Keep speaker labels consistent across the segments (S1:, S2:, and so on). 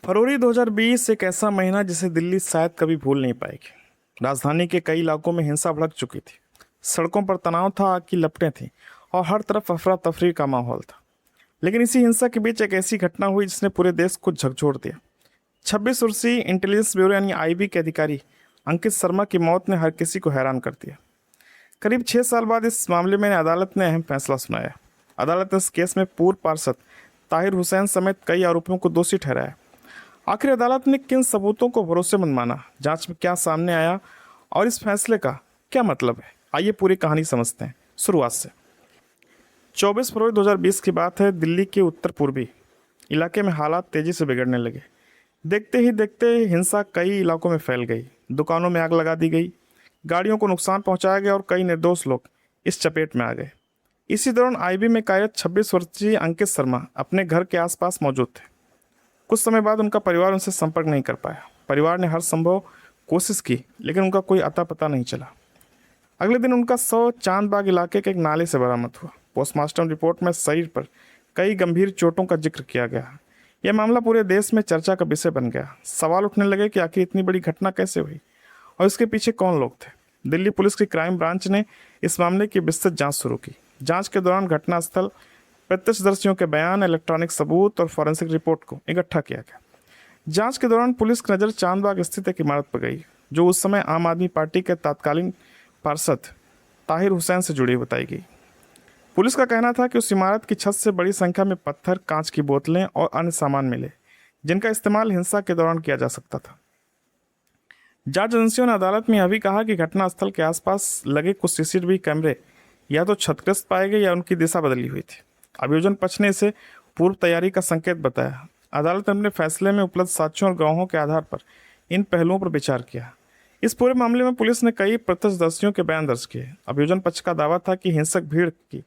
S1: फरवरी 2020 एक ऐसा महीना जिसे दिल्ली शायद कभी भूल नहीं पाएगी। राजधानी के कई इलाकों में हिंसा भड़क चुकी थी। सड़कों पर तनाव था, आग की लपटें थीं और हर तरफ अफरा तफरी का माहौल था। लेकिन इसी हिंसा के बीच एक ऐसी घटना हुई जिसने पूरे देश को झकझोर दिया। 26 वर्षीय इंटेलिजेंस ब्यूरो यानी आईबी के अधिकारी अंकित शर्मा की मौत ने हर किसी को हैरान कर दिया। करीब 6 साल बाद इस मामले में अदालत ने अहम फैसला सुनाया। अदालत ने इस केस में पूर्व पार्षद ताहिर हुसैन समेत कई आरोपियों को दोषी ठहराया। आखिर अदालत ने किन सबूतों को भरोसेमंद माना, जांच में क्या सामने आया और इस फैसले का क्या मतलब है, आइए पूरी कहानी समझते हैं शुरुआत से। 24 फरवरी 2020 की बात है। दिल्ली के उत्तर पूर्वी इलाके में हालात तेजी से बिगड़ने लगे। देखते ही देखते हिंसा कई इलाकों में फैल गई। दुकानों में आग लगा दी गई, गाड़ियों को नुकसान पहुंचाया गया और कई निर्दोष लोग इस चपेट में आ गए। इसी दौरान आईबी में कार्यरत 26 वर्षीय अंकित शर्मा अपने घर के आसपास मौजूद थे। कुछ समय बाद उनका परिवार उनसे संपर्क नहीं कर पाया। परिवार ने हर संभव कोशिश की लेकिन उनका कोई अता पता नहीं चला। अगले दिन उनका शव चांदबाग इलाके के एक नाले से बरामद हुआ। पोस्टमार्टम रिपोर्ट में शरीर पर कई गंभीर चोटों का जिक्र किया गया। यह मामला पूरे देश में चर्चा का विषय बन गया। सवाल उठने लगे कि आखिर इतनी बड़ी घटना कैसे हुई और इसके पीछे कौन लोग थे। दिल्ली पुलिस की क्राइम ब्रांच ने इस मामले की विस्तृत जांच शुरू की। जांच के दौरान घटनास्थल, प्रत्यक्षदर्शियों के बयान, इलेक्ट्रॉनिक सबूत और फॉरेंसिक रिपोर्ट को इकट्ठा किया गया। जांच के दौरान पुलिस की नज़र चांदबाग स्थित एक इमारत पर गई जो उस समय आम आदमी पार्टी के तत्कालीन पार्षद ताहिर हुसैन से जुड़ी बताई गई। पुलिस का कहना था कि उस इमारत की छत से बड़ी संख्या में पत्थर, कांच की बोतलें और अन्य सामान मिले जिनका इस्तेमाल हिंसा के दौरान किया जा सकता था। जांच एजेंसियों ने अदालत में यह भी कहा कि घटनास्थल के आसपास लगे कुछ सीसीटीवी कैमरे या तो क्षतिग्रस्त पाए गए या उनकी दिशा बदली हुई थी। अभियोजन पक्ष ने इसे पूर्व तैयारी का संकेत बताया। अदालत ने अपने फैसले में उपलब्ध साक्ष्यों और गवाहों के आधार पर इन पहलुओं पर विचार किया। इस पूरे मामले में पुलिस ने कई प्रत्यक्षदर्शियों के बयान दर्ज किए। अभियोजन पक्ष का दावा था कि हिंसक भीड़ की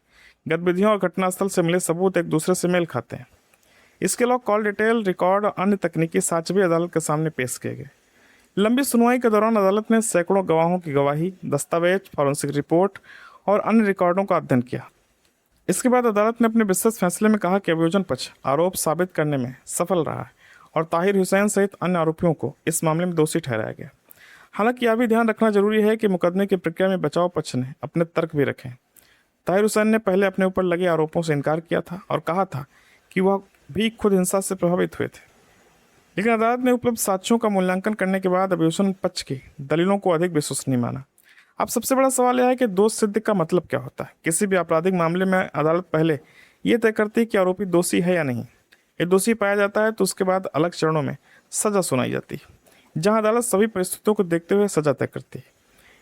S1: गतिविधियों और घटनास्थल से मिले सबूत एक दूसरे से मेल खाते हैं। इसके अलावा कॉल डिटेल, रिकॉर्ड और अन्य तकनीकी साक्ष्य भी अदालत के सामने पेश किए गए। लंबी सुनवाई के दौरान अदालत ने सैकड़ों गवाहों की गवाही, दस्तावेज, फॉरेंसिक रिपोर्ट और अन्य रिकॉर्डों का अध्ययन किया। इसके बाद अदालत ने अपने विस्तृत फैसले में कहा कि अभियोजन पक्ष आरोप साबित करने में सफल रहा है और ताहिर हुसैन सहित अन्य आरोपियों को इस मामले में दोषी ठहराया गया। हालांकि यह भी ध्यान रखना जरूरी है कि मुकदमे की प्रक्रिया में बचाव पक्ष ने अपने तर्क भी रखे। ताहिर हुसैन ने पहले अपने ऊपर लगे आरोपों से इनकार किया था और कहा था कि वह भी खुद हिंसा से प्रभावित हुए थे। लेकिन अदालत ने उपलब्ध साक्ष्यों का मूल्यांकन करने के बाद अभियोजन पक्ष की दलीलों को अधिक विश्वसनीय माना। अब सबसे बड़ा सवाल यह है कि दोष सिद्ध का मतलब क्या होता है। किसी भी आपराधिक मामले में अदालत पहले ये तय करती है कि आरोपी दोषी है या नहीं। यदि दोषी पाया जाता है तो उसके बाद अलग चरणों में सजा सुनाई जाती है, जहां अदालत सभी परिस्थितियों को देखते हुए सजा तय करती है।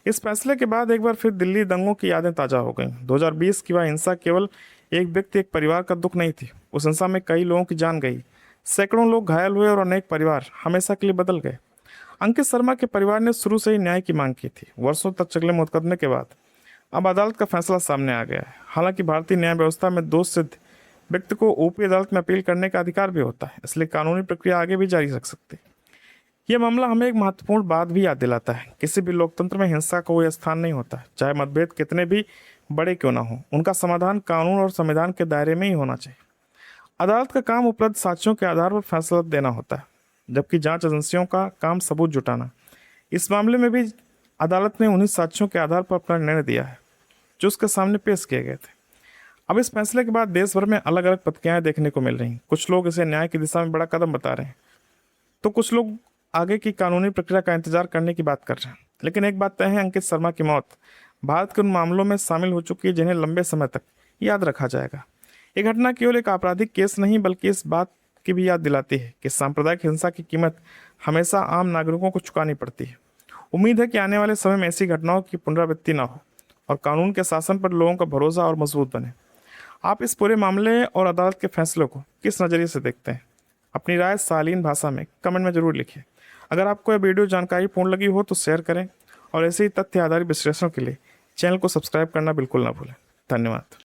S1: इस फैसले के बाद एक बार फिर दिल्ली दंगों की यादें ताज़ा हो गईं। 2020 की वह हिंसा केवल एक व्यक्ति, एक परिवार का दुख नहीं थी। उस हिंसा में कई लोगों की जान गई, सैकड़ों लोग घायल हुए और अनेक परिवार हमेशा के लिए बदल गए। अंकित शर्मा के परिवार ने शुरू से ही न्याय की मांग की थी। वर्षों तक चले मुकदमे के बाद अब अदालत का फैसला सामने आ गया है। हालांकि भारतीय न्याय व्यवस्था में दोष सिद्ध व्यक्ति को ऊपरी अदालत में अपील करने का अधिकार भी होता है, इसलिए कानूनी प्रक्रिया आगे भी जारी रख सकती है। यह मामला हमें एक महत्वपूर्ण बात भी याद दिलाता है। किसी भी लोकतंत्र में हिंसा का कोई स्थान नहीं होता, चाहे मतभेद कितने भी बड़े क्यों ना हो। उनका समाधान कानून और संविधान के दायरे में ही होना चाहिए। अदालत का काम उपलब्ध साक्ष्यों के आधार पर फैसला देना होता है, जबकि जांच एजेंसियों का काम सबूत जुटाना। इस मामले में भी अदालत ने उन्हीं साक्ष्यों के आधार पर अपना निर्णय दिया है जो उसके सामने पेश किए गए थे। अब इस फैसले के बाद देश भर में अलग अलग प्रतिक्रियाएं देखने को मिल रही हैं। कुछ लोग इसे न्याय की दिशा में बड़ा कदम बता रहे हैं, तो कुछ लोग आगे की कानूनी प्रक्रिया का इंतजार करने की बात कर रहे हैं। लेकिन एक बात तय है, अंकित शर्मा की मौत भारत के उन मामलों में शामिल हो चुकी है जिन्हें लंबे समय तक याद रखा जाएगा। ये घटना केवल एक आपराधिक केस नहीं बल्कि इस बात की भी याद दिलाती है कि सांप्रदायिक हिंसा की कीमत हमेशा आम नागरिकों को चुकानी पड़ती है। उम्मीद है कि आने वाले समय में ऐसी घटनाओं की पुनरावृत्ति ना हो और कानून के शासन पर लोगों का भरोसा और मजबूत बने। आप इस पूरे मामले और अदालत के फैसलों को किस नज़रिए से देखते हैं? अपनी राय शालीन भाषा में कमेंट में जरूर लिखिए। अगर आपको यह वीडियो जानकारी पूर्ण लगी हो तो शेयर करें और ऐसे ही तथ्य आधारित विश्लेषण के लिए चैनल को सब्सक्राइब करना बिल्कुल ना भूलें। धन्यवाद।